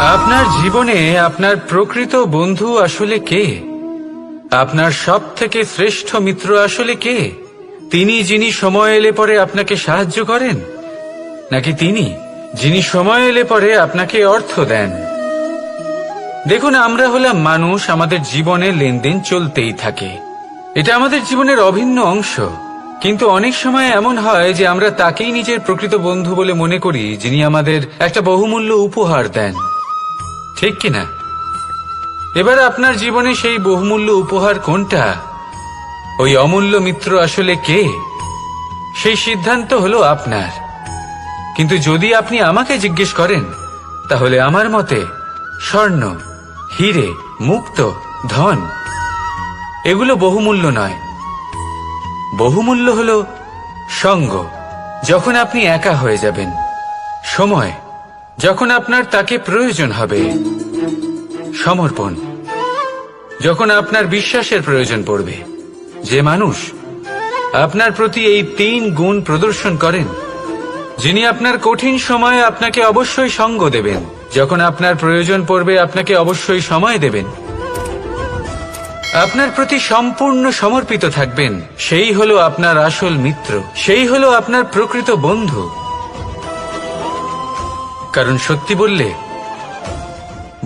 আপনার জীবনে আপনার প্রকৃত বন্ধু আসলে কে? আপনার সব থেকে শ্রেষ্ঠ মিত্র আসলে কে? তিনি যিনি সময় এলে পরে আপনাকে সাহায্য করেন, নাকি তিনি যিনি সময় এলে পরে আপনাকে অর্থ দেন? দেখুন, আমরা হলাম মানুষ, আমাদের জীবনে লেনদেন চলতেই থাকে। এটা আমাদের জীবনের অভিন্ন অংশ। কিন্তু অনেক সময় এমন হয় যে আমরা তাকেই নিজের প্রকৃত বন্ধু বলে মনে করি যিনি আমাদের একটা বহুমূল্য উপহার দেন, ঠিক কিনা? এবার আপনার জীবনে সেই বহুমূল্য উপহার কোনটা, ওই অমূল্য মিত্র আসলে কে, সেই সিদ্ধান্ত হলো আপনার। কিন্তু যদি আপনি আমাকে জিজ্ঞেস করেন, তাহলে আমার মতে স্বর্ণ, হিরে, মুক্ত, ধন এগুলো বহুমূল্য নয়। বহুমূল্য হলো সঙ্গ, যখন আপনি একা হয়ে যাবেন; সময়, যখন আপনার তাকে প্রয়োজন হবে; সমর্পণ, যখন আপনার বিশ্বাসের প্রয়োজন পড়বে। যে মানুষ আপনার প্রতি এই 3 গুণ প্রদর্শন করেন, যিনি আপনার কঠিন সময়ে আপনাকে অবশ্যই সঙ্গ দেবেন, যখন আপনার প্রয়োজন পড়বে আপনাকে অবশ্যই সময় দেবেন, আপনার প্রতি সম্পূর্ণ সমর্পিত থাকবেন, সেই হলো আপনার আসল মিত্র, সেই হলো আপনার প্রকৃত বন্ধু। কারণ সত্যি বললে,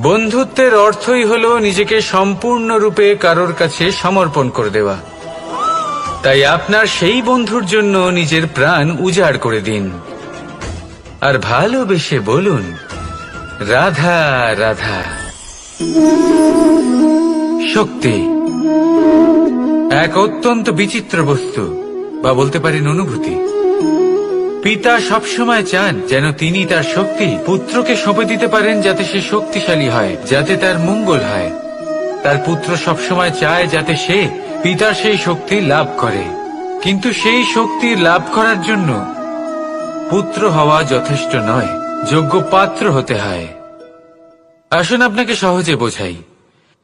বন্ধুত্বের অর্থই হলো নিজেকে সম্পূর্ণরূপে কারোর কাছে সমর্পণ করে দেওয়া। তাই আপনার সেই বন্ধুর জন্য নিজের প্রাণ উজাড় করে দিন, আর ভালোবেসে বলুন, রাধা রাধা। শক্তি এক অত্যন্ত বিচিত্র বস্তু, বা বলতে পারেন অনুভূতি। পিতা সবসময় চান যেন তিনি তার শক্তি পুত্রকে সঁপে দিতে পারেন, যাতে সে শক্তিশালী হয়, যাতে তার মঙ্গল হয়। তার পুত্র সবসময় চায় যাতে সে পিতার সেই শক্তি লাভ করে। কিন্তু সেই শক্তি লাভ করার জন্য পুত্র হওয়া যথেষ্ট নয়, যোগ্য পাত্র হতে হয়। আসুন আপনাকে সহজে বোঝাই।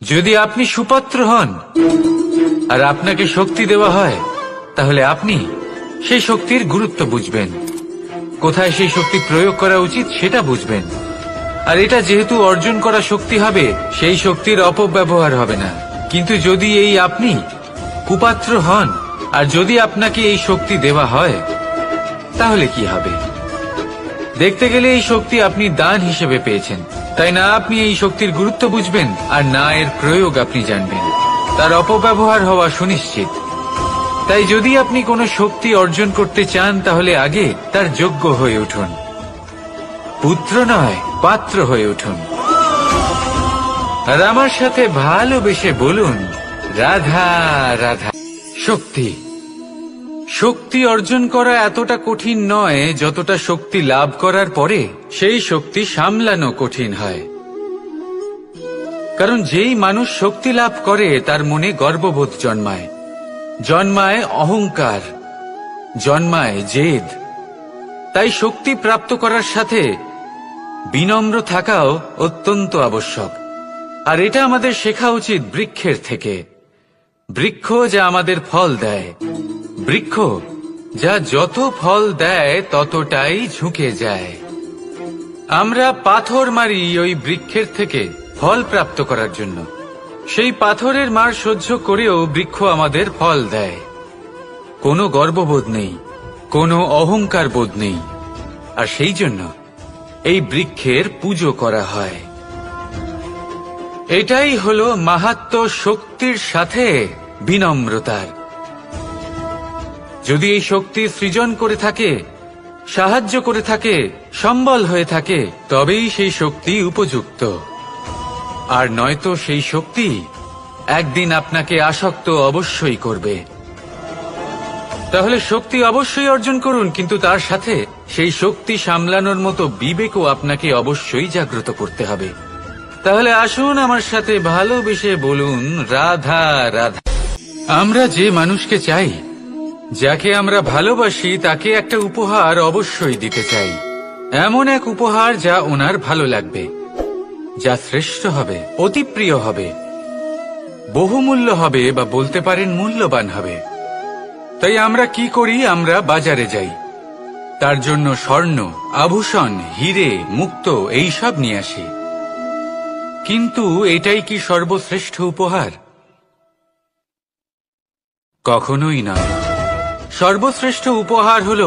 যদি আপনি সুপাত্র হন আর আপনাকে শক্তি দেওয়া হয়, তাহলে আপনি সেই শক্তির গুরুত্ব বুঝবেন, কোথায় সেই শক্তি প্রয়োগ করা উচিত সেটা বুঝবেন। আর এটা যেহেতু অর্জন করা শক্তি হবে, সেই শক্তির অপব্যবহার হবে না। কিন্তু যদি এই আপনি কুপাত্র হন আর যদি আপনাকে এই শক্তি দেওয়া হয়, তাহলে কি হবে? দেখতে গেলে এই শক্তি আপনি দান হিসেবে পেয়েছেন, তাই না আপনি এই শক্তির গুরুত্ব বুঝবেন, আর না এর প্রয়োগ আপনি জানবেন। তার অপব্যবহার হওয়া সুনিশ্চিত। তাই যদি আপনি কোনো শক্তি অর্জন করতে চান, তাহলে আগে তার যোগ্য হয়ে উঠুন, পুত্র নয় পাত্র হয়ে উঠুন। আর আমার সাথে ভালোবেসে বলুন, রাধা রাধা। শক্তি শক্তি অর্জন করা এতটা কঠিন নয় যতটা শক্তি লাভ করার পরে সেই শক্তি সামলানো কঠিন হয়। কারণ যেই মানুষ শক্তি লাভ করে তার মনে গর্ববোধ জন্মায়, জন্মায় অহংকার, জন্মায় জেদ। তাই শক্তি প্রাপ্ত করার সাথে বিনম্র থাকাও অত্যন্ত আবশ্যক। আর এটা আমাদের শেখা উচিত বৃক্ষের থেকে। বৃক্ষ যা আমাদের ফল দেয়, বৃক্ষ যা যত ফল দেয় ততটাই ঝুঁকে যায়। আমরা পাথর মারি ওই বৃক্ষের থেকে ফল প্রাপ্ত করার জন্য। সেই পাথরের মার সহ্য করেও বৃক্ষ আমাদের ফল দেয়। কোনো গর্ববোধ নেই, কোনো অহংকার বোধ নেই। আর সেই জন্য এই বৃক্ষের পুজো করা হয়। এটাই হলো মাহাত্ম্য শক্তির সাথে বিনম্রতার। যদি এই শক্তি সৃজন করে থাকে, সাহায্য করে থাকে, সম্বল হয়ে থাকে, তবেই সেই শক্তি উপযুক্ত। আর নয়তো সেই শক্তি একদিন আপনাকে আসক্ত অবশ্যই করবে। তাহলে শক্তি অবশ্যই অর্জন করুন, কিন্তু তার সাথে সেই শক্তি সামলানোর মতো বিবেকও আপনাকে অবশ্যই জাগ্রত করতে হবে। তাহলে আসুন আমার সাথে ভালোবেসে বলুন, রাধা রাধা। আমরা যে মানুষকে চাই, যাকে আমরা ভালোবাসি, তাকে একটা উপহার অবশ্যই দিতে চাই। এমন এক উপহার যা ওনার ভালো লাগবে, যা শ্রেষ্ঠ হবে, অতি প্রিয় হবে, বহুমূল্য হবে, বা বলতে পারেন মূল্যবান হবে। তাই আমরা কি করি? আমরা বাজারে যাই, তার জন্য স্বর্ণ, আভূষণ, হিরে, মুক্তো এইসব নিয়ে আসি। কিন্তু এটাই কি সর্বশ্রেষ্ঠ উপহার? কখনোই নয়। সর্বশ্রেষ্ঠ উপহার হল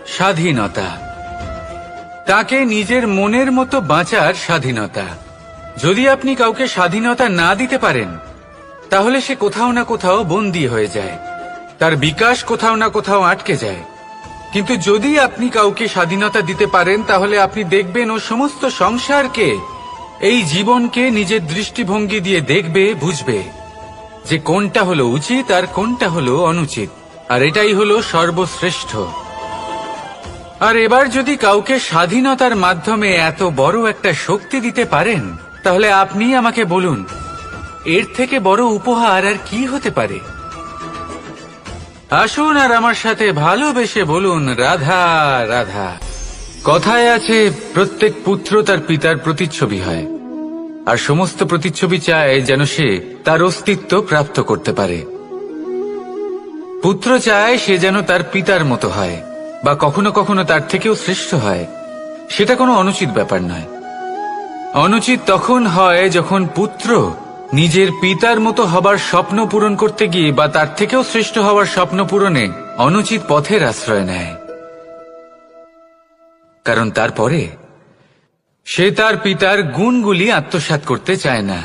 স্বাধীনতা, তাকে নিজের মনের মতো বাঁচার স্বাধীনতা। যদি আপনি কাউকে স্বাধীনতা না দিতে পারেন, তাহলে সে কোথাও না কোথাও বন্দী হয়ে যায়, তার বিকাশ কোথাও না কোথাও আটকে যায়। কিন্তু যদি আপনি কাউকে স্বাধীনতা দিতে পারেন, তাহলে আপনি দেখবেন ও সমস্ত সংসারকে, এই জীবনকে নিজের দৃষ্টিভঙ্গি দিয়ে দেখবে, বুঝবে যে কোনটা হলো উচিত আর কোনটা হলো অনুচিত। আর এটাই হলো সর্বশ্রেষ্ঠ। আর এবার যদি কাউকে স্বাধীনতার মাধ্যমে এত বড় একটা শক্তি দিতে পারেন, তাহলে আপনি আমাকে বলুন, এর থেকে বড় উপহার আর কি হতে পারে? আসুন আর আমার সাথে ভালোবেসে বলুন, রাধা রাধা। কথায় আছে, প্রত্যেক পুত্র তার পিতার প্রতিচ্ছবি হয়, আর সমস্ত প্রতিচ্ছবি চায় যেন সে তার অস্তিত্ব প্রাপ্ত করতে পারে। পুত্র চায় সে যেন তার পিতার মতো হয়, বা কখনো কখনো তার থেকেও শ্রেষ্ঠ হয়। সেটা কোনো অনুচিত ব্যাপার নয়। অনুচিত তখন হয় যখন পুত্র নিজের পিতার মতো হবার স্বপ্ন পূরণ করতে গিয়ে বা তার থেকেও শ্রেষ্ঠ হওয়ার স্বপ্ন পূরণে অনুচিত পথের আশ্রয় নেয়। কারণ তারপরে সে তার পিতার গুণগুলি আত্মসাৎ করতে চায় না।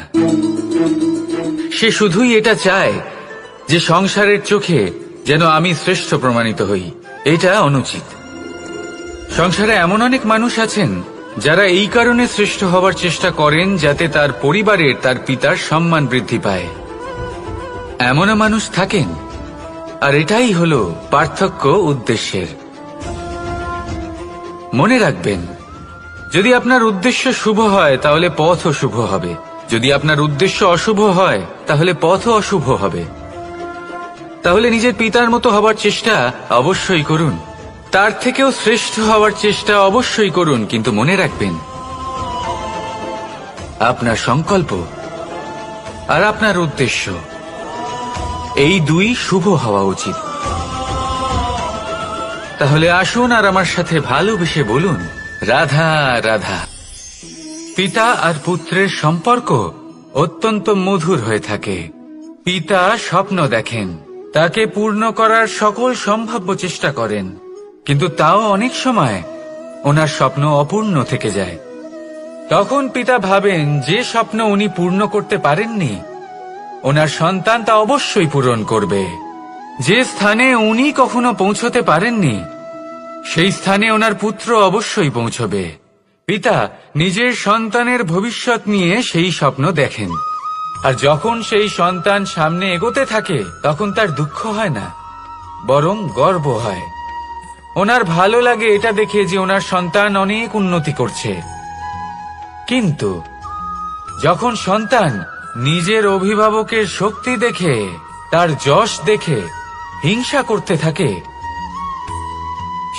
সে শুধুই এটা চায় যে সংসারের চোখে যেন আমি শ্রেষ্ঠ প্রমাণিত হই। এটা অনুচিত। সংসারে এমন অনেক মানুষ আছেন যারা এই কারণে শ্রেষ্ঠ হবার চেষ্টা করেন যাতে তার পরিবারের, তার পিতার সম্মান বৃদ্ধি পায়। এমনও মানুষ থাকেন। আর এটাই হলো পার্থক্য উদ্দেশ্যের। মনে রাখবেন, যদি আপনার উদ্দেশ্য শুভ হয় তাহলে পথও শুভ হবে, যদি আপনার উদ্দেশ্য অশুভ হয় তাহলে পথও অশুভ হবে। তাহলে নিজের পিতার মতো হবার চেষ্টা অবশ্যই করুন, তার থেকেও শ্রেষ্ঠ হওয়ার চেষ্টা অবশ্যই করুন, কিন্তু মনে রাখবেন, আপনার সংকল্প আর আপনার উদ্দেশ্য এই দুই শুভ হওয়া উচিত। তাহলে আসুন আর আমার সাথে ভালোবেসে বলুন, রাধা রাধা। পিতা আর পুত্রের সম্পর্ক অত্যন্ত মধুর হয়ে থাকে। পিতা স্বপ্ন দেখেন, তাকে পূর্ণ করার সকল সম্ভাব্য চেষ্টা করেন, কিন্তু তাও অনেক সময় ওনার স্বপ্ন অপূর্ণ থেকে যায়। তখন পিতা ভাবেন যে স্বপ্ন উনি পূর্ণ করতে পারেননি, ওনার সন্তান তা অবশ্যই পূরণ করবে। যে স্থানে উনি কখনো পৌঁছতে পারেননি, সেই স্থানে ওনার পুত্র অবশ্যই পৌঁছবে। পিতা নিজের সন্তানের ভবিষ্যৎ নিয়ে সেই স্বপ্ন দেখেন, আর যখন সেই সন্তান সামনে এগোতে থাকে তখন তার দুঃখ হয় না, বরং গর্ব হয়। ওনার ভালো লাগে এটা দেখে যে ওনার সন্তান অনেক উন্নতি করছে। কিন্তু যখন সন্তান নিজের অভিভাবকের শক্তি দেখে, তার যশ দেখে হিংসা করতে থাকে,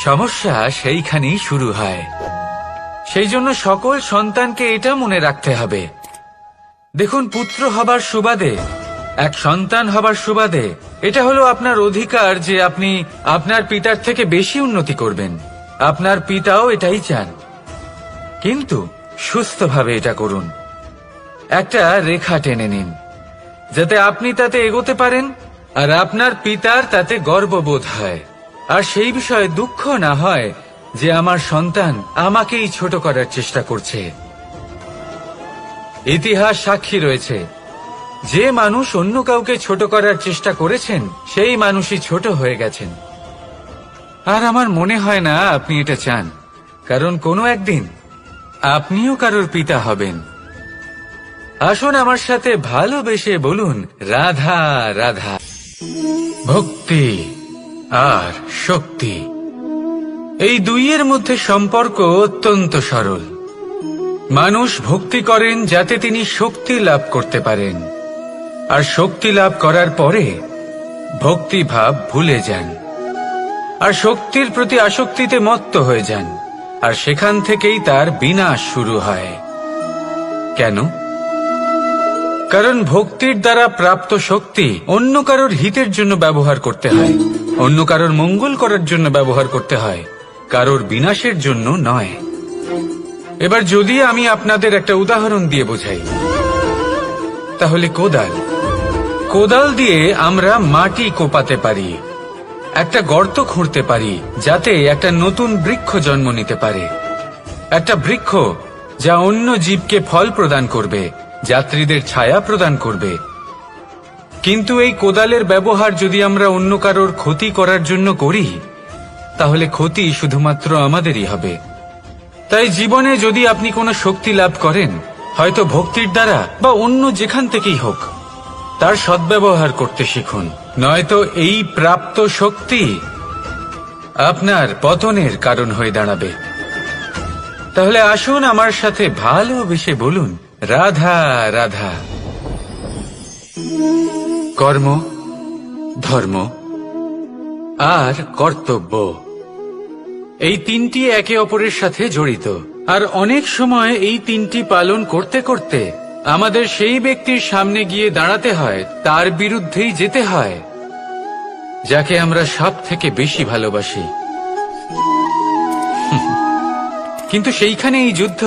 সমস্যা সেইখানেই শুরু হয়। সেই জন্য সকল সন্তানকে এটা মনে রাখতে হবে, দেখুন, পুত্র হবার সুবাদে, এক সন্তান হবার সুবাদে এটা হলো আপনার অধিকার যে আপনি আপনার পিতার থেকে বেশি উন্নতি করবেন। আপনার পিতাও এটাই চান, কিন্তু সুস্থভাবে এটা করুন। একটা রেখা টেনে নিন যাতে আপনি তাতে এগোতে পারেন আর আপনার পিতার তাতে গর্ববোধ হয়, আর সেই বিষয়ে দুঃখ না হয় যে আমার সন্তান আমাকেই ছোট করার চেষ্টা করছে। ইতিহাস সাক্ষী রয়েছে, যে মানুষ অন্য কাউকে ছোট করার চেষ্টা করেছেন সেই মানুষই ছোট হয়ে গেছেন। আর আমার মনে হয় না আপনি এটা চান, কারণ কোনো একদিন আপনিও কারোর পিতা হবেন। আসুন আমার সাথে ভালোবেসে বলুন, রাধা রাধা। ভক্তি আর শক্তি, এই দুইয়ের মধ্যে সম্পর্ক অত্যন্ত সরল। মানুষ ভক্তি করেন যাতে তিনি শক্তি লাভ করতে পারেন, আর শক্তি লাভ করার পরে ভক্তিভাব ভুলে যান, আর শক্তির প্রতি আসক্তিতে মত্ত হয়ে যান, আর সেখান থেকেই তার বিনাশ শুরু হয়। কেন? কারণ ভক্তির দ্বারা প্রাপ্ত শক্তি অন্য কারোর হিতের জন্য ব্যবহার করতে হয়, অন্য কারোর মঙ্গল করার জন্য ব্যবহার করতে হয়, কারোর বিনাশের জন্য নয়। এবার যদি আমি আপনাদের একটা উদাহরণ দিয়ে বোঝাই, তাহলে কোদাল দিয়ে আমরা মাটি কোপাতে পারি, একটা গর্ত খুঁড়তে পারি যাতে একটা নতুন বৃক্ষ জন্ম নিতে পারে, একটা বৃক্ষ যা অন্য জীবকে ফল প্রদান করবে, যাত্রীদের ছায়া প্রদান করবে। কিন্তু এই কোদালের ব্যবহার যদি আমরা অন্য কারোর ক্ষতি করার জন্য করি, তাহলে ক্ষতি শুধুমাত্র আমাদেরই হবে। তাই জীবনে যদি আপনি কোনো শক্তি লাভ করেন, হয়তো ভক্তির দ্বারা বা অন্য যেখান থেকেই হোক, তার সদ্ব্যবহার করতে শিখুন, নয়তো এই প্রাপ্ত শক্তি আপনার পতনের কারণ হয়ে দাঁড়াবে। তাহলে আসুন আমার সাথে ভালোবেসে বলুন, রাধা রাধা। কর্ম, ধর্ম আর কর্তব্য, এই তিনটি একে অপরের সাথে জড়িত। আর অনেক সময় এই তিনটি পালন করতে করতে আমাদের সেই ব্যক্তির সামনে গিয়ে দাঁড়াতে হয়, তার বিরুদ্ধেই যেতে হয় যাকে আমরা সব থেকে বেশি ভালোবাসি। কিন্তু সেইখানে এই যুদ্ধ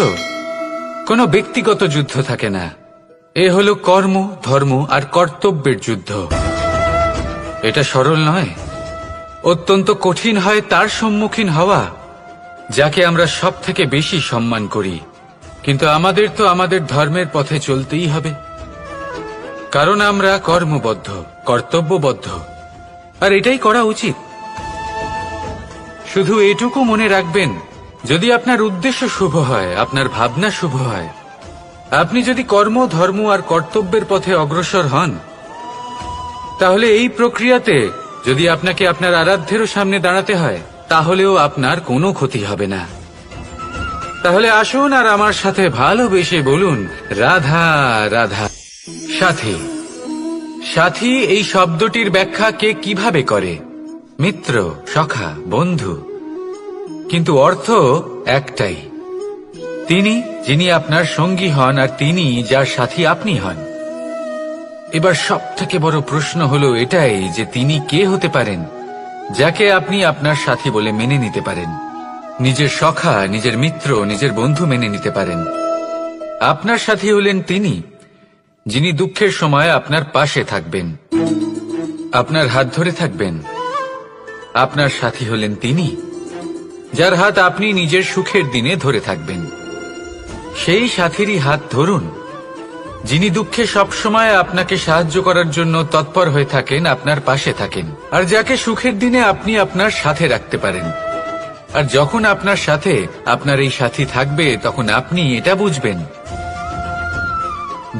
কোনো ব্যক্তিগত যুদ্ধ থাকে না, এ হলো কর্ম, ধর্ম আর কর্তব্যের যুদ্ধ। এটা সরল নয়, অত্যন্ত কঠিন হয় তার সম্মুখীন হওয়া যাকে আমরা সব থেকে বেশি সম্মান করি। কিন্তু আমাদের তো আমাদের ধর্মের পথে চলতেই হবে, কারণ আমরা কর্মবদ্ধ, কর্তব্যবদ্ধ, আর এটাই করা উচিত। শুধু এটুকু মনে রাখবেন, যদি আপনার উদ্দেশ্য শুভ হয়, আপনার ভাবনা শুভ হয়, আপনি যদি কর্ম, ধর্ম আর কর্তব্যের পথে অগ্রসর হন, তাহলে এই প্রক্রিয়াতে যদি আপনাকে আপনার আরাধ্যেরও সামনে দাঁড়াতে হয়, তাহলেও আপনার কোনো ক্ষতি হবে না। তাহলে আসুন আর আমার সাথে ভালোবেসে বলুন, রাধা রাধা। সাথী, সাথী এই শব্দটির ব্যাখ্যা কে কিভাবে করে? মিত্র, সখা, বন্ধু। কিন্তু অর্থ একটাই, তিনি যিনি আপনার সঙ্গী হন আর তিনি যার সাথী আপনি হন। এবার সব থেকে বড় প্রশ্ন হলো এটাই যে তিনি কে হতে পারেন যাকে আপনি আপনার সাথী বলে মেনে নিতে পারেন, নিজের সখা, নিজের মিত্র, নিজের বন্ধু মেনে নিতে পারেন। আপনার সাথী হলেন তিনি যিনি দুঃখের সময় আপনার পাশে থাকবেন, আপনার হাত ধরে থাকবেন। আপনার সাথী হলেন তিনি যার হাত আপনি নিজের সুখের দিনে ধরে থাকবেন। সেই সাথীরই হাত ধরুন যিনি দুঃখে সবসময় আপনাকে সাহায্য করার জন্য তৎপর হয়ে থাকেন, আপনার পাশে থাকেন, আর যাকে সুখের দিনে আপনি আপনার সাথে রাখতে পারেন। আর যখন আপনার সাথে আপনার এই সাথী থাকবে, তখন আপনি এটা বুঝবেন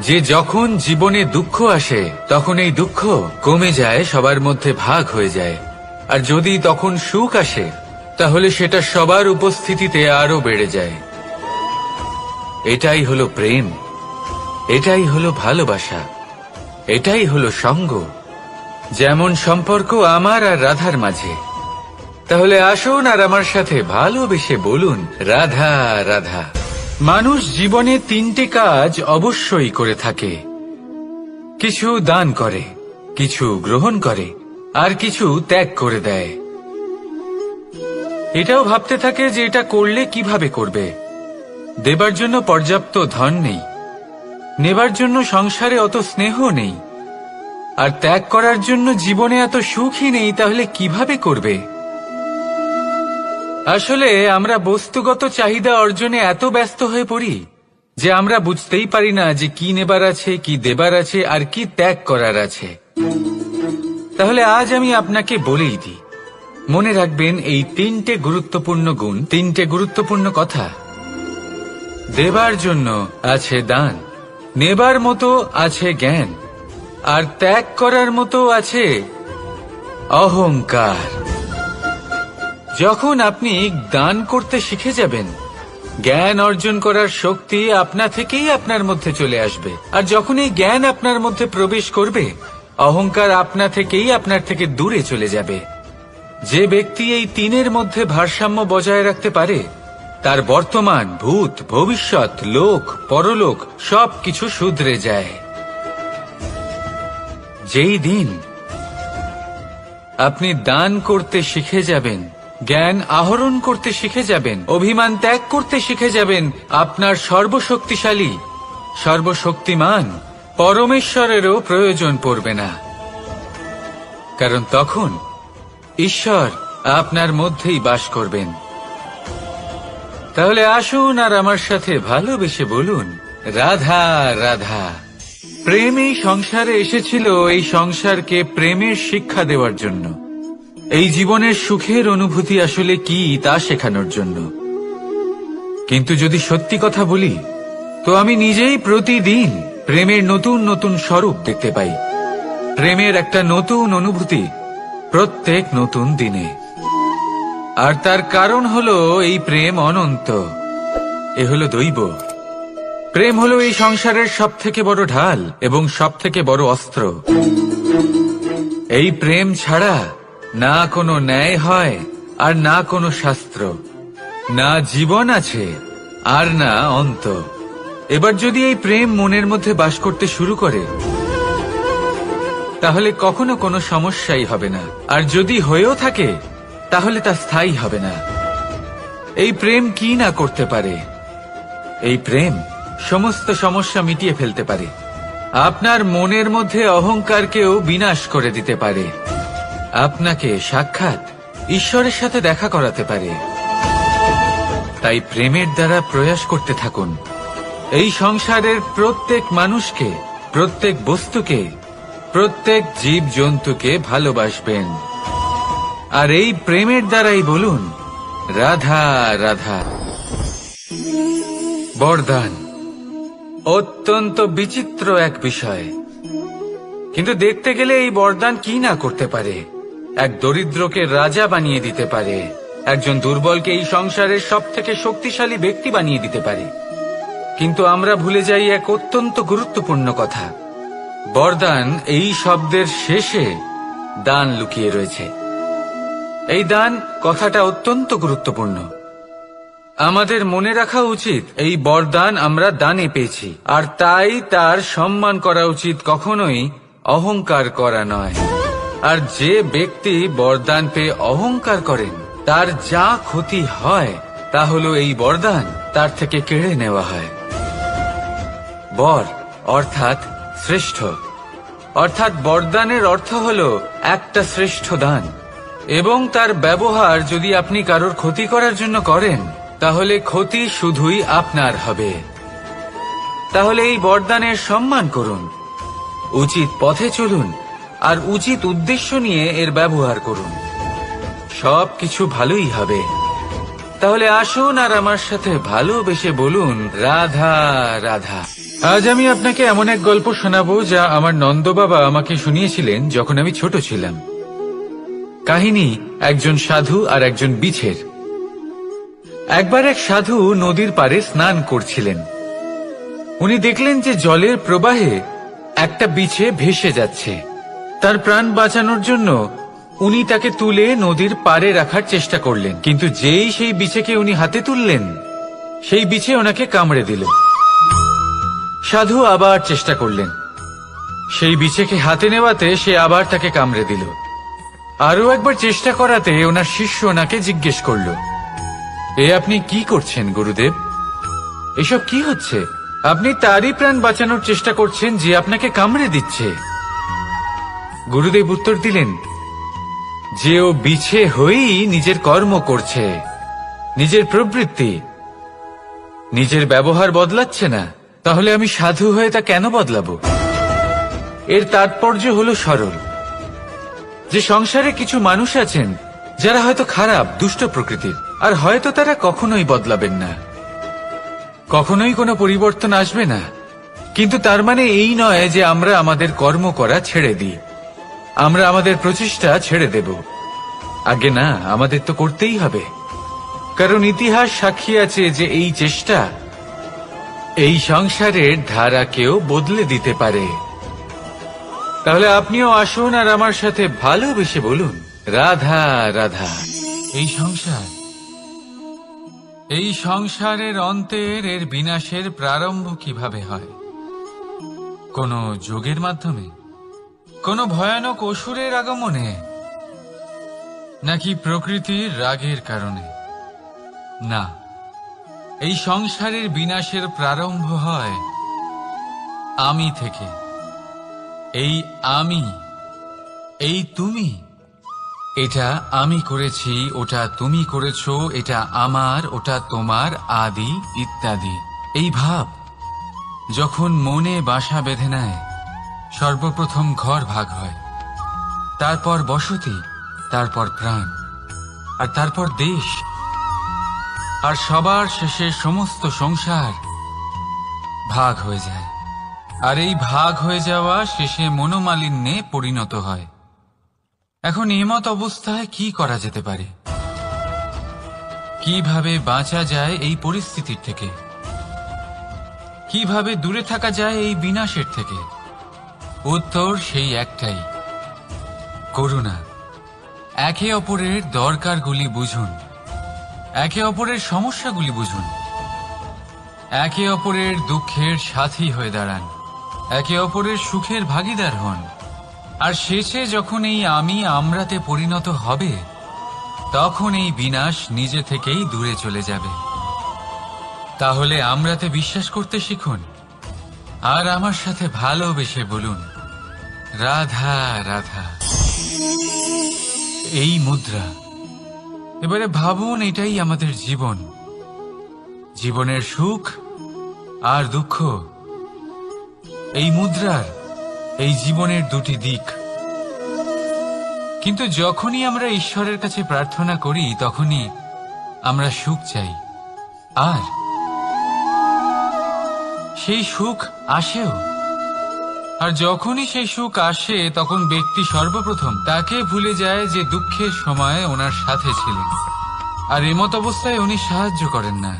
যে যখন জীবনে দুঃখ আসে, তখন এই দুঃখ কমে যায়, সবার মধ্যে ভাগ হয়ে যায়। আর যদি তখন সুখ আসে, তাহলে সেটা সবার উপস্থিতিতে আরো বেড়ে যায়। এটাই হলো প্রেম, এটাই হলো ভালোবাসা, এটাই হলো সঙ্গ, যেমন সম্পর্ক আমার আর রাধার মাঝে। তাহলে আসুন আর আমার সাথে ভালোবেসে বলুন, রাধা রাধা। মানুষ জীবনে তিনটে কাজ অবশ্যই করে থাকে, কিছু দান করে, কিছু গ্রহণ করে, আর কিছু ত্যাগ করে দেয়। এটাও ভাবতে থাকে যে এটা করলে কিভাবে করবে। দেবার জন্য পর্যাপ্ত ধন নেই, নেবার জন্য সংসারে অত স্নেহ নেই, আর ত্যাগ করার জন্য জীবনে এত সুখই নেই, তাহলে কিভাবে করবে? আসলে আমরা বস্তুগত চাহিদা অর্জনে এত ব্যস্ত হয়ে পড়ি যে আমরা বুঝতেই পারি না যে কি নেবার আছে, কি দেবার আছে, আর কি ত্যাগ করার আছে। তাহলে আজ আমি আপনাকে বলেই দিই, মনে রাখবেন এই তিনটে গুরুত্বপূর্ণ গুণ, তিনটে গুরুত্বপূর্ণ কথা। দেবার জন্য আছে দান, নেবার মতো আছে জ্ঞান, আর ত্যাগ করার মতো আছে অহংকার। যখন আপনি দান করতে শিখে যাবেন, জ্ঞান অর্জন করার শক্তি আপনা থেকেই আপনার মধ্যে চলে আসবে। আর যখন এই জ্ঞান আপনার মধ্যে প্রবেশ করবে, অহংকার আপনা থেকেই আপনার থেকে দূরে চলে যাবে। যে ব্যক্তি এই তিনের মধ্যে ভারসাম্য বজায় রাখতে পারে, তার বর্তমান, ভূত, ভবিষ্যৎ, লোক, পরলোক সবকিছু শুধরে যায়। যেই দিন আপনি দান করতে শিখে যাবেন, জ্ঞান আহরণ করতে শিখে যাবেন, অভিমান ত্যাগ করতে শিখে যাবেন, আপনার সর্বশক্তিশালী সর্বশক্তিমান পরমেশ্বরেরও প্রয়োজন পড়বে না, কারণ তখন ঈশ্বর আপনার মধ্যেই বাস করবেন। তাহলে আসুন আর আমার সাথে ভালোবেসে বলুন, রাধা রাধা। প্রেম এই সংসারে এসেছিল এই সংসারকে প্রেমের শিক্ষা দেওয়ার জন্য, এই জীবনের সুখের অনুভূতি আসলে কি তা শেখানোর জন্য। কিন্তু যদি সত্যি কথা বলি, তো আমি নিজেই প্রতিদিন প্রেমের নতুন নতুন স্বরূপ দেখতে পাই, প্রেমের একটা নতুন অনুভূতি প্রত্যেক নতুন দিনে। আর তার কারণ হলো এই প্রেম অনন্ত, এ হলো দৈব। প্রেম হলো এই সংসারের সবথেকে বড় ঢাল এবং সবথেকে বড় অস্ত্র। এই প্রেম ছাড়া না কোনো ন্যায় হয় আর না কোনো শাস্ত্র, না জীবন আছে আর না অন্ত। এবার যদি এই প্রেম মনের মধ্যে বাস করতে শুরু করে, তাহলে কখনো কোনো সমস্যাই হবে না, আর যদি হয়েও থাকে তাহলে তা স্থায়ী হবে না। এই প্রেম কি না করতে পারে? এই প্রেম সমস্ত সমস্যা মিটিয়ে ফেলতে পারে, আপনার মনের মধ্যে অহংকারকেও বিনাশ করে দিতে পারে, আপনাকে সাক্ষাৎ ঈশ্বরের সাথে দেখা করাতে পারে। তাই প্রেমের দ্বারা প্রয়াস করতে থাকুন, এই সংসারের প্রত্যেক মানুষকে, প্রত্যেক বস্তুকে, প্রত্যেক জীব জন্তুকে ভালোবাসবেন। আর এই প্রেমের দ্বারাই বলুন, রাধা রাধা। বরদান অত্যন্ত বিচিত্র এক বিষয়, কিন্তু দেখতে গেলে এই বরদান কি না করতে পারে? এক দরিদ্রকে রাজা বানিয়ে দিতে পারে, একজন দুর্বলকে এই সংসারের সবথেকে শক্তিশালী ব্যক্তি বানিয়ে দিতে পারে। কিন্তু আমরা ভুলে যাই এক অত্যন্ত গুরুত্বপূর্ণ কথা, বরদান এই শব্দের শেষে দান লুকিয়ে রয়েছে। এই দান কথাটা অত্যন্ত গুরুত্বপূর্ণ। আমাদের মনে রাখা উচিত এই বরদান আমরা দানে পেয়েছি, আর তাই তার সম্মান করা উচিত, কখনোই অহংকার করা নয়। আর যে ব্যক্তি বরদান পেয়ে অহংকার করেন, তার যা ক্ষতি হয় তা হলো এই বরদান তার থেকে কেড়ে নেওয়া হয়। বর অর্থাৎ শ্রেষ্ঠ, অর্থাৎ বরদানের অর্থ হলো একটা শ্রেষ্ঠ দান, এবং তার ব্যবহার যদি আপনি কারোর ক্ষতি করার জন্য করেন, তাহলে ক্ষতি শুধুই আপনার হবে। তাহলে এই বরদানের সম্মান করুন, উচিত পথে চলুন, আর উচিত উদ্দেশ্য নিয়ে এর ব্যবহার করুন, সবকিছু ভালোই হবে। তাহলে আসুন আর আমার সাথে ভালোবেসে বলুন, রাধা রাধা। আজ আমি আপনাকে এমন এক গল্প শোনাবো যা আমার নন্দ বাবা আমাকে শুনিয়েছিলেন যখন আমি ছোট ছিলাম। কাহিনী একজন সাধু আর একজন বিছের। একবার এক সাধু নদীর পাড়ে স্নান করছিলেন। উনি দেখলেন যে জলের প্রবাহে একটা বিছে ভেসে যাচ্ছে। তার প্রাণ বাঁচানোর জন্য উনি তাকে তুলে নদীর পাড়ে রাখার চেষ্টা করলেন, কিন্তু যেই সেই বিছেকে উনি হাতে তুললেন, সেই বিছে ওনাকে কামড়ে দিল। সাধু আবার চেষ্টা করলেন, সেই বিছেকে হাতে নেওয়াতে সে আবার তাকে কামড়ে দিল। আরো একবার চেষ্টা করাতে ওনার শিষ্য ওনাকে জিজ্ঞেস করল, এ আপনি কি করছেন গুরুদেব? এসব কি হচ্ছে? আপনি তারই প্রাণ বাঁচানোর চেষ্টা করছেন যে আপনাকে কামড়ে দিচ্ছে। গুরুদেব উত্তর দিলেন যে ও বিছে হয়েই নিজের কর্ম করছে, নিজের প্রবৃত্তি, নিজের ব্যবহার বদলাচ্ছে না। তাহলে আমি সাধু হয়ে তা কেন বদলাবো? এর তাৎপর্য হলো সরল, যে সংসারে কিছু মানুষ আছেন যারা হয়তো খারাপ, দুষ্ট প্রকৃতির, আর হয়তো তারা কখনোই বদলাবেন না, কখনোই কোনো পরিবর্তন আসবে না। কিন্তু তার মানে এই নয় যে আমরা আমাদের কর্ম করা ছেড়ে দিই, আমরা আমাদের প্রচেষ্টা ছেড়ে দেব। আগে না, আমাদের তো করতেই হবে, কারণ ইতিহাস সাক্ষী আছে যে এই চেষ্টা এই সংসারের ধারাকেও বদলে দিতে পারে। তাহলে আপনিও আসুন আর আমার সাথে ভালোবেসে বলুন, রাধা রাধা। এই সংসারের অন্তের, এর বিনাশের প্রারম্ভ কিভাবে হয়? কোন যোগের মাধ্যমে, কোন ভয়ানক অসুরের আগমনে, নাকি প্রকৃতির রাগের কারণে? না, এই সংসারের বিনাশের প্রারম্ভ হয় আমি থেকে। এই আমি, এই তুমি, এটা আমি করেছি, ওটা তুমি করেছো, এটা আমার, ওটা তোমার, আদি ইত্যাদি। এই ভাব যখন মনে বাসা বেঁধে নেয়, সর্বপ্রথম ঘর ভাগ হয়, তারপর বসতি, তারপর প্রাণ, আর তারপর দেশ, আর সবার শেষে সমস্ত সংসার ভাগ হয়ে যায়। আর এই ভাগ হয়ে যাওয়া শেষে মনোমালিন্যে পরিণত হয়। এখন এমত অবস্থায় কি করা যেতে পারে? কিভাবে বাঁচা যায় এই পরিস্থিতির থেকে? কিভাবে দূরে থাকা যায় এই বিনাশের থেকে? উত্তর সেই একটাই, করুণা। একে অপরের দরকারগুলি বুঝুন, একে অপরের সমস্যাগুলি বুঝুন, একে অপরের দুঃখের সাথী হয়ে দাঁড়ান, একে অপরের সুখের ভাগীদার হন। আর শেষে যখন এই আমি আমরাতে পরিণত হবে, তখন এই বিনাশ নিজে থেকেই দূরে চলে যাবে। তাহলে আমরাতে বিশ্বাস করতে শিখুন, আর আমার সাথে ভালোবেসে বলুন, রাধা রাধা। এই মুদ্রা। এবারে ভাবুন, এটাই আমাদের জীবন, জীবনের সুখ আর দুঃখ। এই মুদ্রার, এই জীবনের দুটি দিক। কিন্তু যখনই আমরা ঈশ্বরের কাছে প্রার্থনা করি, তখনই আমরা সুখ চাই, আর সেই সুখ আসেও। আর যখনই সেই সুখ আসে, তখন ব্যক্তি সর্বপ্রথম তাকে ভুলে যায় যে দুঃখের সময় ওনার সাথে ছিলেন। আর এমত অবস্থায় উনি সাহায্য করেন না,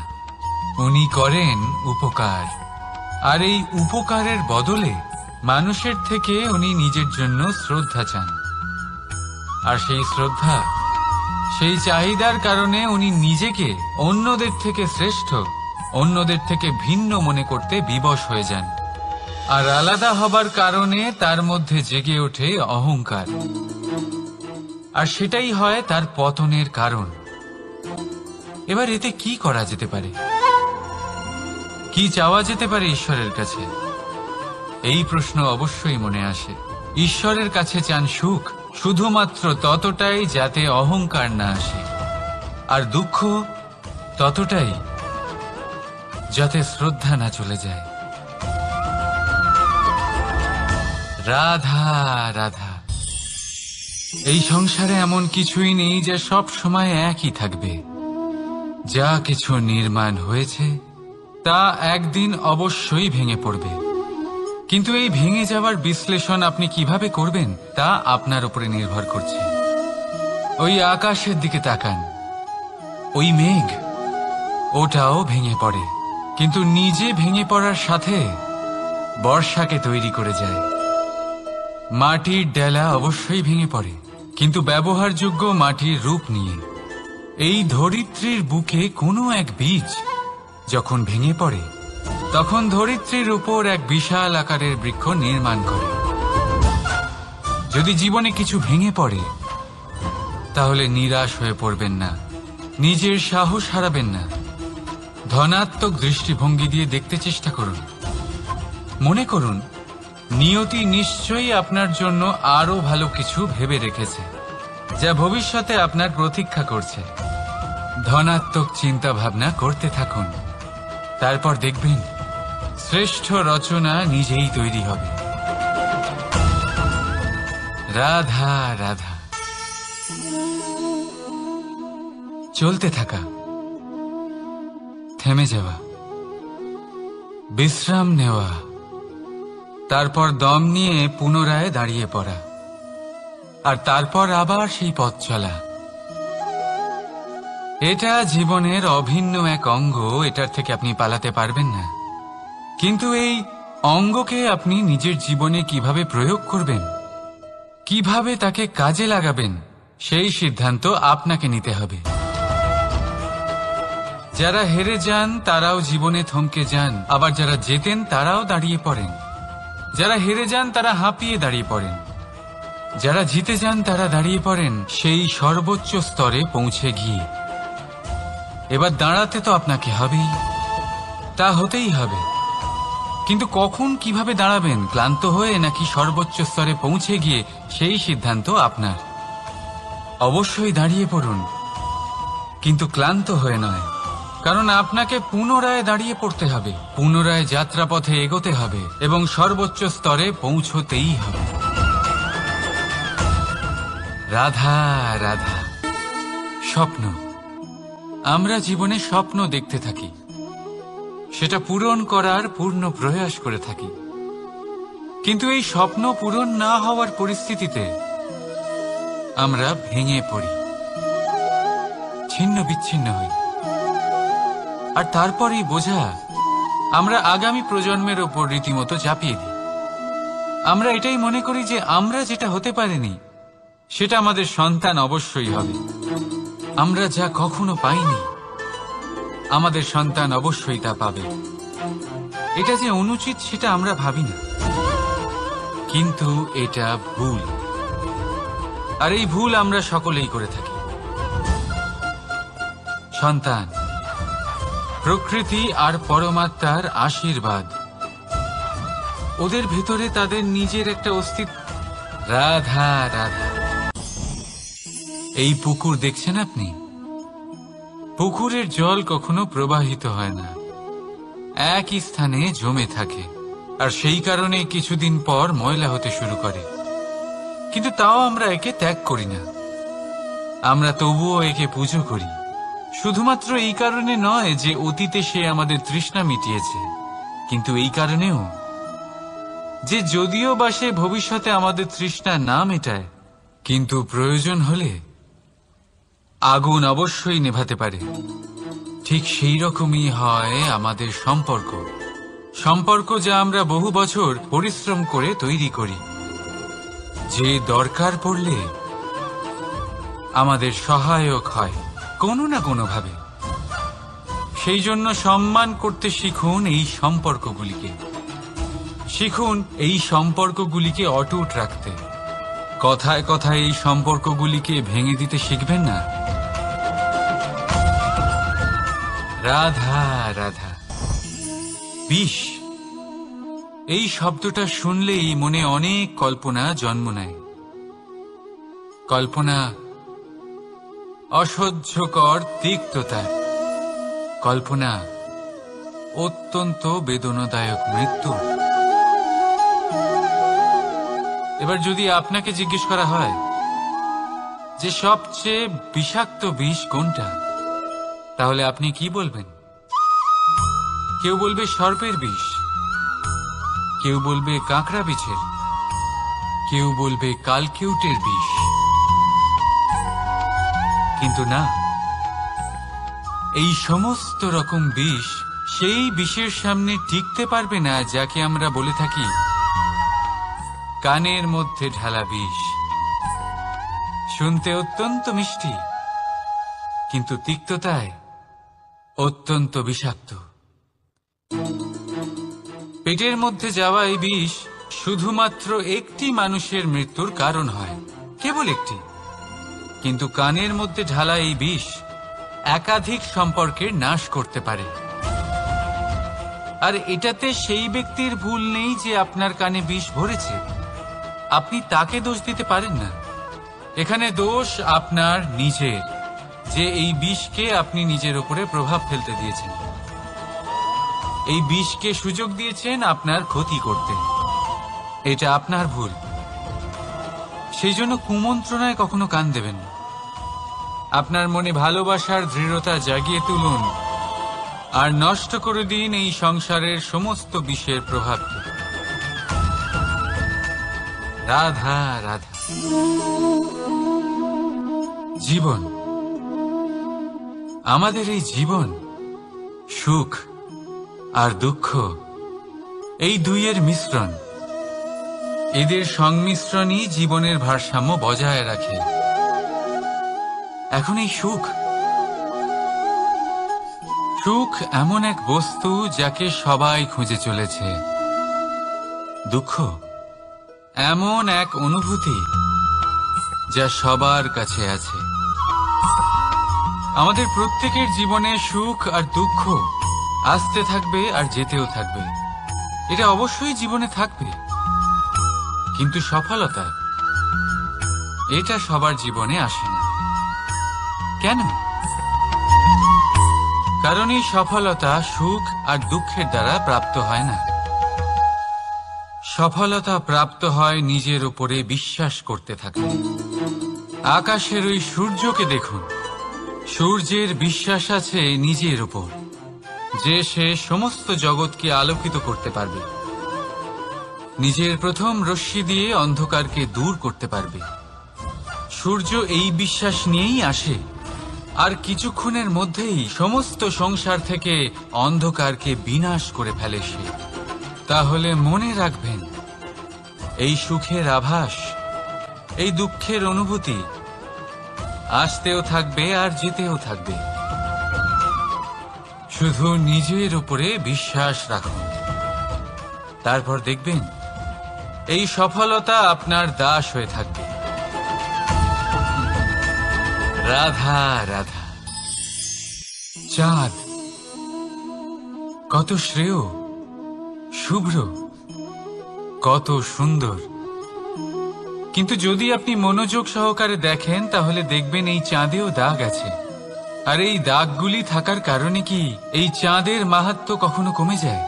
উনি করেন উপকার। আর এই উপকারের বদলে মানুষের থেকে উনি নিজের জন্য শ্রদ্ধা চান। আর সেই শ্রদ্ধা, সেই চাহিদার কারণে উনি নিজেকে অন্যদের থেকে শ্রেষ্ঠ, অন্যদের থেকে ভিন্ন মনে করতে বিবশ হয়ে যান। আর আলাদা হবার কারণে তার মধ্যে জেগে ওঠে অহংকার। আর সেটাই হয় তার পতনের কারণ। এবার এতে কি করা যেতে পারে? কি চাওয়া যেতে পারে ঈশ্বরের কাছে? এই প্রশ্ন অবশ্যই মনে আসে। ঈশ্বরের কাছে চান সুখ, শুধুমাত্র ততটাই যাতে অহংকার না আসে, আর দুঃখ ততটাই যাতে শ্রদ্ধা না চলে যায়। রাধা রাধা। এই সংসারে এমন কিছুই নেই যা সব সময় একই থাকবে। যা কিছু নির্মাণ হয়েছে তা একদিন অবশ্যই ভেঙে পড়বে। কিন্তু এই ভেঙে যাওয়ার বিশ্লেষণ আপনি কিভাবে করবেন তা আপনার উপরে নির্ভর করছে। ওই আকাশের দিকে তাকান, ওই মেঘ, ওটাও ভেঙে পড়ে, কিন্তু নিজে ভেঙে পড়ার সাথে বর্ষাকে তৈরি করে যায়। মাটির ডেলা অবশ্যই ভেঙে পড়ে, কিন্তু ব্যবহারযোগ্য মাটির রূপ নিয়ে। এই ধরিত্রীর বুকে কোনো এক বীজ যখন ভেঙে পড়ে, তখন ধরিত্রীর উপর এক বিশাল আকারের বৃক্ষ নির্মাণ করে। যদি জীবনে কিছু ভেঙে পড়ে, তাহলে নিরাশ হয়ে পড়বেন না, নিজের সাহস হারাবেন না। ধনাত্মক দৃষ্টিভঙ্গি দিয়ে দেখতে চেষ্টা করুন। মনে করুন, নিয়তি নিশ্চয়ই আপনার জন্য আরো ভালো কিছু ভেবে রেখেছে, যা ভবিষ্যতে আপনার প্রতীক্ষা করছে। ধনাত্মক চিন্তা ভাবনা করতে থাকুন, তারপর দেখবেন শ্রেষ্ঠ রচনা নিজেই তৈরি হবে। রাধা রাধা। চলতে থাকা, থেমে যাওয়া, বিশ্রাম নেওয়া, তারপর দম নিয়ে পুনরায় দাঁড়িয়ে পড়া, আর তারপর আবার সেই পথ চলা। এটা জীবনের অভিন্ন এক অঙ্গ, এটার থেকে আপনি পালাতে পারবেন না। কিন্তু এই অঙ্গকে আপনি নিজের জীবনে কিভাবে প্রয়োগ করবেন, কিভাবে তাকে কাজে লাগাবেন, সেই সিদ্ধান্ত আপনাকে নিতে হবে। যারা হেরে যান তারাও জীবনে থমকে যান, আবার যারা জেতেন তারাও দাঁড়িয়ে পড়েন। যারা হেরে যান তারা হাঁপিয়ে দাঁড়িয়ে পড়েন, যারা জিতে যান তারা দাঁড়িয়ে পড়েন সেই সর্বোচ্চ স্তরে পৌঁছে গিয়ে। এবার দাঁড়াতে তো আপনাকে হবেই, তা হতেই হবে। কিন্তু কখন কিভাবে দাঁড়াবেন, ক্লান্ত হয়ে নাকি সর্বোচ্চ স্তরে পৌঁছে গিয়ে, সেই সিদ্ধান্ত আপনার। অবশ্যই দাঁড়িয়ে পড়ুন, কিন্তু ক্লান্ত হয়ে নয়, কারণ আপনাকে পুনরায় দাঁড়িয়ে পড়তে হবে, পুনরায় যাত্রাপথে এগোতে হবে এবং সর্বোচ্চ স্তরে পৌঁছতেই হবে। রাধা রাধা। স্বপ্ন, আমরা জীবনে স্বপ্ন দেখতে থাকি, সেটা পূরণ করার পূর্ণ প্রয়াস করে থাকি। কিন্তু এই স্বপ্ন পূরণ না হওয়ার পরিস্থিতিতে আমরা ভেঙে পড়ি, ছিন্ন বিচ্ছিন্ন হই। আর তারপরেই বোঝা আমরা আগামী প্রজন্মের ওপর রীতিমতো চাপিয়ে দিই। আমরা এটাই মনে করি যে আমরা যেটা হতে পারিনি সেটা আমাদের সন্তান অবশ্যই হবে। আমরা যা কখনো পাইনি আমাদের সন্তান অবশ্যই তা পাবে। এটা যে অনুচিত সেটা আমরা ভাবি না, কিন্তু এটা ভুল। আর এই ভুল আমরা সকলেই করে থাকি। সন্তান প্রকৃতি আর পরমাত্মার আশীর্বাদ, ওদের ভেতরে তাদের নিজের একটা অস্তিত্ব। রাধা রাধা। এই পুকুর দেখছেন আপনি, পুকুরের জল কখনো প্রবাহিত হয় না, একই স্থানে জমে থাকে। আর সেই কারণে কিছুদিন পর ময়লা হতে শুরু করে। কিন্তু তাও আমরা একে ত্যাগ করি না, আমরা তবুও একে পুজো করি। শুধুমাত্র এই কারণে নয় যে অতীতে সে আমাদের তৃষ্ণা মিটিয়েছে, কিন্তু এই কারণেও যে যদিও বা সে ভবিষ্যতে আমাদের তৃষ্ণা না মেটায়, কিন্তু প্রয়োজন হলে আগুন অবশ্যই নেভাতে পারে। ঠিক সেই রকমই হয় আমাদের সম্পর্ক, সম্পর্ক যা আমরা বহু বছর পরিশ্রম করে তৈরি করি, যে দরকার পড়লে আমাদের সহায়ক হয় কোনো না কোনোভাবে। সেই জন্য সম্মান করতে শিখুন এই সম্পর্কগুলিকে, শিখুন এই সম্পর্কগুলিকে অটুট রাখতে। কথায় কথায় এই সম্পর্কগুলিকে ভেঙে দিতে শিখবেন না। রাধা রাধা। বিষ, এই শব্দটা শুনলেই মনে অনেক কল্পনা জন্ম নেয়। কল্পনা অসহ্যকর তিক্ততা, কল্পনা অত্যন্ত বেদনাদায়ক মৃত্যু। এবার যদি আপনাকে জিজ্ঞেস করা হয় যে সবচেয়ে বিষাক্ত বিষ কোনটা, তাহলে আপনি কি বলবেন? কেউ বলবে সর্পের বিষ, কেউ বলবে কাঁকড়া বিছের, কেউ বলবে কালকিউটের বিষ। কিন্তু না, এই সমস্ত রকম বিষ সেই বিষের সামনে টিকতে পারবে না যাকে আমরা বলে থাকি কানের মধ্যে ঢালা বিষ। শুনতে অত্যন্ত মিষ্টি, কিন্তু তিক্ততায় অত্যন্ত বিষাক্ত। পেটের মধ্যে যাওয়া এই বিষ শুধুমাত্র একটি মানুষের মৃত্যুর কারণ হয়, কেবল একটি। কিন্তু কানের মধ্যে ঢালা এই বিষ একাধিক সম্পর্কের নাশ করতে পারে। আর এটাতে সেই ব্যক্তির ভুল নেই যে আপনার কানে বিষ ভরেছে, আপনি তাকে দোষ দিতে পারেন না। এখানে দোষ আপনার নিজের, যে এই বিষকে আপনি নিজের উপরে প্রভাব ফেলতে দিয়েছেন, এই বিষকে সুযোগ দিয়েছেন আপনার ক্ষতি করতে। এটা আপনার ভুল। সেই জন্য কুমন্ত্রণায় কখনো কান দেবেন না। আপনার মনে ভালোবাসার দৃঢ়তা জাগিয়ে তুলুন আর নষ্ট করে দিন এই সংসারের সমস্ত বিষের প্রভাবকে। রাধা রাধা। জীবন, আমাদের এই জীবন সুখ আর দুঃখ, এই দুইয়ের মিশ্রণ। এদের সংমিশ্রণই জীবনের ভারসাম্য বজায় রাখে। এখন এই সুখ, সুখ এমন এক বস্তু যাকে সবাই খুঁজে চলেছে। দুঃখ এমন এক অনুভূতি যা সবার কাছে আছে। আমাদের প্রত্যেকের জীবনে সুখ আর দুঃখ আসতে থাকবে আর যেতেও থাকবে, এটা অবশ্যই জীবনে থাকবে। কিন্তু সফলতা, এটা সবার জীবনে আসে না। কেন? কারণ এই সফলতা সুখ আর দুঃখের দ্বারা প্রাপ্ত হয় না। সফলতা প্রাপ্ত হয় নিজের উপরে বিশ্বাস করতে থাকলে। আকাশের ওই সূর্যকে দেখুন, সূর্যের বিশ্বাস আছে নিজের উপর যে সে সমস্ত জগৎকে আলোকিত করতে পারবে, নিজের প্রথম রশ্মি দিয়ে অন্ধকারকে দূর করতে পারবে। সূর্য এই বিশ্বাস নিয়েই আসে, আর কিছুক্ষণের মধ্যেই সমস্ত সংসার থেকে অন্ধকারকে বিনাশ করে ফেলে সে। তাহলে মনে রাখবেন, এই সুখের আভাস, এই দুঃখের অনুভূতি আসতেও থাকবে আর যেতেও থাকবে। শুধু নিজের উপরে বিশ্বাস রাখুন, তারপর দেখবেন এই সফলতা আপনার দাস হয়ে থাকবে। রাধা রাধা। চাঁদ কত শ্রেয়, শুভ্র, কত সুন্দর। কিন্তু যদি আপনি মনোযোগ সহকারে দেখেন তাহলে দেখবেন এই চাঁদেও দাগ আছে। আর এই দাগগুলি থাকার কারণে কি এই চাঁদের মাহাত্ম্য কখনো কমে যায়?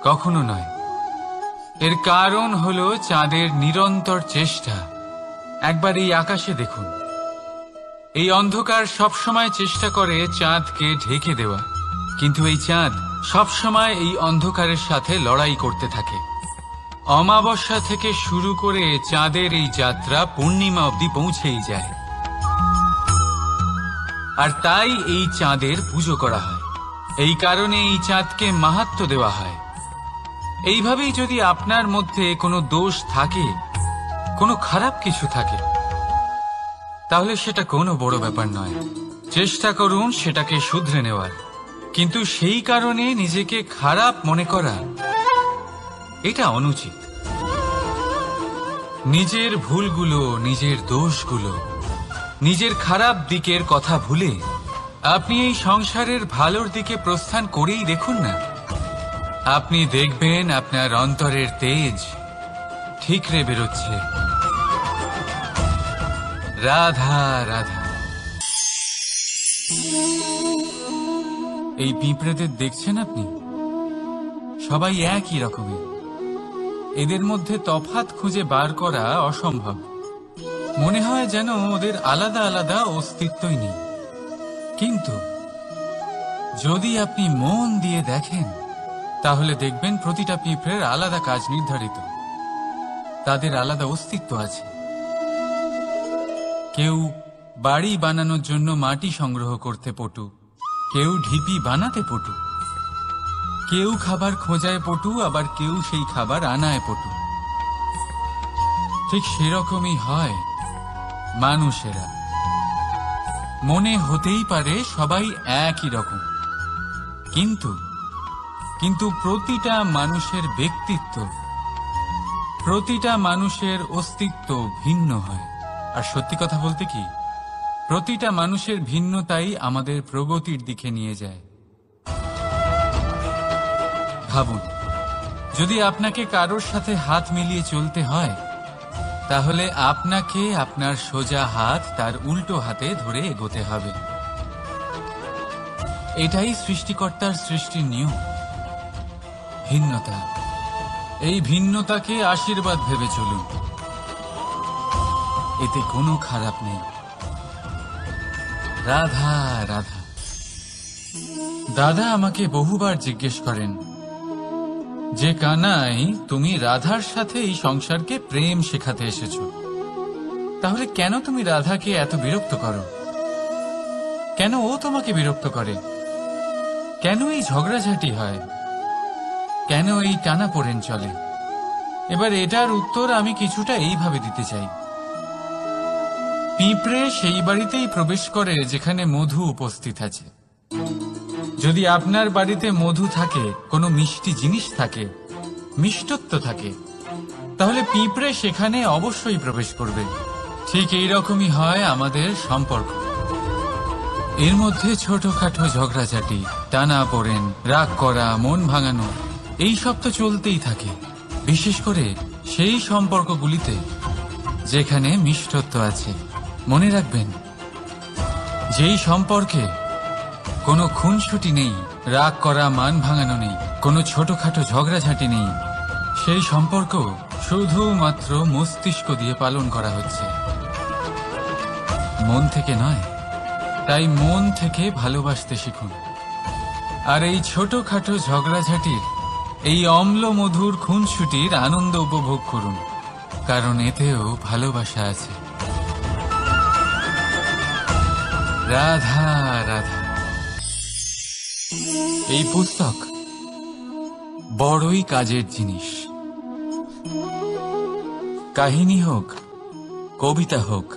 কখনো নয়। এর কারণ হলো চাঁদের নিরন্তর চেষ্টা। একবার এই আকাশে দেখুন, এই অন্ধকার সবসময় চেষ্টা করে চাঁদকে ঢেকে দেওয়া, কিন্তু এই চাঁদ সবসময় এই অন্ধকারের সাথে লড়াই করতে থাকে। অমাবস্যা থেকে শুরু করে চাঁদের এই যাত্রা পূর্ণিমা অবধি পৌঁছেই যায়। আর তাই এই চাঁদের পুজো করা হয়, এই কারণে এই চাঁদকে মাহাত্ম্য দেওয়া হয়। এইভাবেই যদি আপনার মধ্যে কোনো দোষ থাকে, কোনো খারাপ কিছু থাকে, তাহলে সেটা কোনো বড় ব্যাপার নয়। চেষ্টা করুন সেটাকে শুধরে নেওয়ার, কিন্তু সেই কারণে নিজেকে খারাপ মনে করা, এটা অনুচিত। নিজের ভুলগুলো, নিজের দোষগুলো, নিজের খারাপ দিকের কথা ভুলে আপনি এই সংসারের ভালোর দিকে প্রস্থান করেই দেখুন না। আপনি দেখবেন আপনার অন্তরের তেজ ঠিকরে বেরোচ্ছে। রাধা রাধা। এই পিঁপড়েদের দেখছেন আপনি? সবাই একই রকমের। এদের মধ্যে তফাৎ খুঁজে বার করা অসম্ভব। মনে হয় যেন ওদের আলাদা আলাদা অস্তিত্বই নেই। কিন্তু যদি আপনি মন দিয়ে দেখেন তাহলে দেখবেন প্রতিটা পিঁপড়ের আলাদা কাজ নির্ধারিত, তাদের আলাদা অস্তিত্ব আছে। কেউ বাড়ি বানানোর জন্য মাটি সংগ্রহ করতে পটু, কেউ ঢিপি বানাতে পটু, কেউ খাবার খোঁজায় পটু, আবার কেউ সেই খাবার আনায় পটু। ঠিক সেরকমই হয় মানুষেরা। মনে হতেই পারে সবাই একই রকম, কিন্তু প্রতিটা মানুষের ব্যক্তিত্ব, প্রতিটা মানুষের অস্তিত্ব ভিন্ন হয়। আর সত্যি কথা বলতে কি, প্রতিটা মানুষের ভিন্নতাই আমাদের প্রগতির দিকে নিয়ে যায়। ভাবুন, যদি আপনাকে কারোর সাথে হাত মিলিয়ে চলতে হয়, তাহলে আপনাকে আপনার সোজা হাত তার উল্টো হাতে ধরে এগোতে হবে। এটাই সৃষ্টিকর্তার সৃষ্টির নিয়ম। ভিন্নতা, এই ভিন্নতাকে আশীর্বাদ ভেবে চলুন, এতে কোনো খারাপ নেই। রাধা রাধা। দাদা আমাকে বহুবার জিজ্ঞেস করেন যে কানাই, তুমি রাধার সাথে এই সংসারকে প্রেম শেখাতে এসেছো, তাহলে কেন তুমি রাধাকে এত বিরক্ত করো? কেন ও তোমাকে বিরক্ত করে? কেন এই ঝগড়াঝাটি হয়? কেন এই টানাপোড়েন চলে? এবার এটার উত্তর আমি কিছুটা এইভাবে দিতে চাই। পিঁপড়ে সেই বাড়িতেই প্রবেশ করে যেখানে মধু উপস্থিত আছে। যদি আপনার বাড়িতে মধু থাকে, কোনো মিষ্টি জিনিস থাকে, মিষ্টত্ব থাকে, তাহলে পিঁপড়ে সেখানে অবশ্যই প্রবেশ করবে। ঠিক এইরকমই হয় আমাদের সম্পর্ক। এর মধ্যে ছোটখাটো ঝগড়াঝাটি, টানা পড়েন, রাগ করা, মন ভাঙানো, এই সব তো চলতেই থাকে। বিশেষ করে সেই সম্পর্কগুলিতে যেখানে মিষ্টত্ব আছে। মনে রাখবেন, যেই সম্পর্কে কোনো খুনসুটি নেই, রাগ করা, মান ভাঙানো নেই, কোনো ছোটখাটো ঝগড়াঝাটি নেই, সেই সম্পর্ক শুধুমাত্র মস্তিষ্ক দিয়ে পালন করা হচ্ছে, মন থেকে নয়। তাই মন থেকে ভালোবাসতে শিখুন। আর এই ছোটখাটো ঝগড়াঝাটির, এই অম্ল মধুর খুনসুটির আনন্দ উপভোগ করুন, কারণ এতেও ভালোবাসা আছে। রাধা রাধা। এই পুস্তক বড়ই কাজের জিনিস। কাহিনী হোক, কবিতা হোক,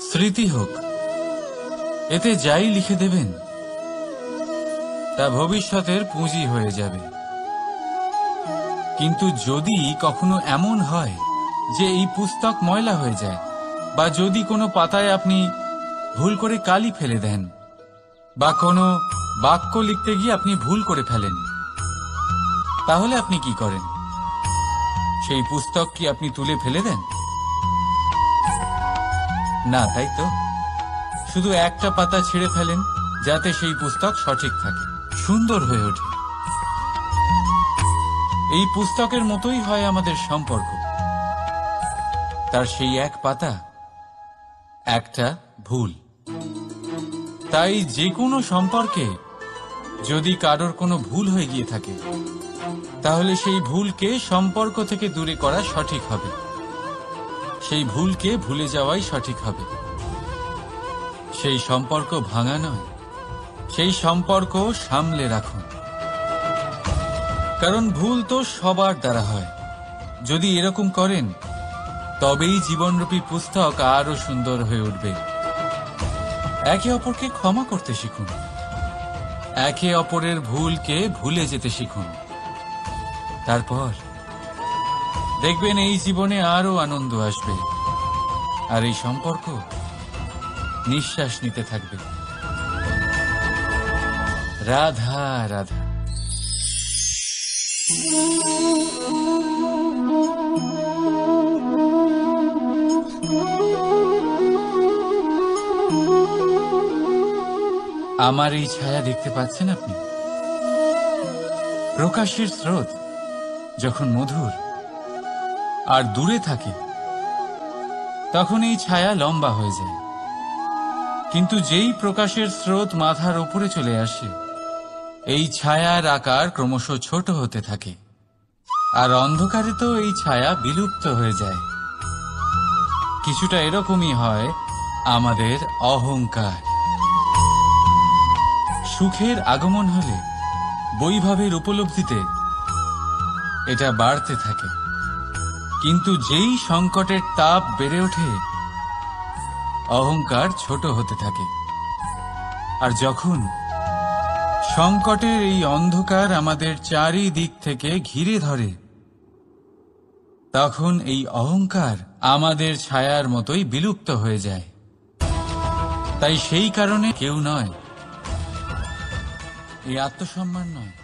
স্মৃতি হোক, এতে যাই লিখে দেবেন তা ভবিষ্যতের পুঁজি হয়ে যাবে। কিন্তু যদি কখনো এমন হয় যে এই পুস্তক ময়লা হয়ে যায়, বা যদি কোনো পাতায় আপনি ভুল করে কালি ফেলে দেন, বা কোনো বাক্য লিখতে গিয়ে আপনি ভুল করে ফেলেন, তাহলে আপনি কি করেন? সেই পুস্তক কি আপনি তুলে ফেলে দেন? না, তাই তো। শুধু একটা পাতা ছিঁড়ে ফেলেন, যাতে সেই পুস্তক সঠিক থাকে, সুন্দর হয়ে ওঠে। এই পুস্তকের মতোই হয় আমাদের সম্পর্ক। তার সেই এক পাতা, একটা ভুল। তাই যে কোনো সম্পর্কে যদি কারোর কোনো ভুল হয়ে গিয়ে থাকে, তাহলে সেই ভুলকে সম্পর্ক থেকে দূরে করা সঠিক হবে। সেই ভুলকে ভুলে যাওয়াই সঠিক হবে। সেই সম্পর্ক ভাঙা নয়, সেই সম্পর্ক সামলে রাখুন। কারণ ভুল তো সবার দ্বারা হয়। যদি এরকম করেন, তবেই জীবনরূপী পুস্তক আরো সুন্দর হয়ে উঠবে। একে অপরকে ক্ষমা করতে শিখুন। একে অপরের ভুলকে ভুলে যেতে শিখুন। তারপর দেখবেন এই জীবনে আরো আনন্দ আসবে, আর এই সম্পর্ক নিঃশ্বাস নিতে থাকবে। রাধা রাধা। আমার এই ছায়া দেখতে পাচ্ছেন আপনি? প্রকাশের স্রোত যখন মধুর আর দূরে থাকে, তখন এই ছায়া লম্বা হয়ে যায়। কিন্তু যেই প্রকাশের স্রোত মাথার উপরে চলে আসে, এই ছায়ার আকার ক্রমশ ছোট হতে থাকে, আর অন্ধকারে তো এই ছায়া বিলুপ্ত হয়ে যায়। কিছুটা এরকমই হয় আমাদের অহংকার। সুখের আগমন হলে, বৈভবের উপলব্ধিতে এটা বাড়তে থাকে। কিন্তু যেই সংকটের তাপ বেড়ে ওঠে, অহংকার ছোট হতে থাকে। আর যখন সংকটের এই অন্ধকার আমাদের চারিদিক থেকে ঘিরে ধরে, তখন এই অহংকার আমাদের ছায়ার মতোই বিলুপ্ত হয়ে যায়। তাই সেই কারণে কেউ নয়, এই আত্মসম্মান নয়,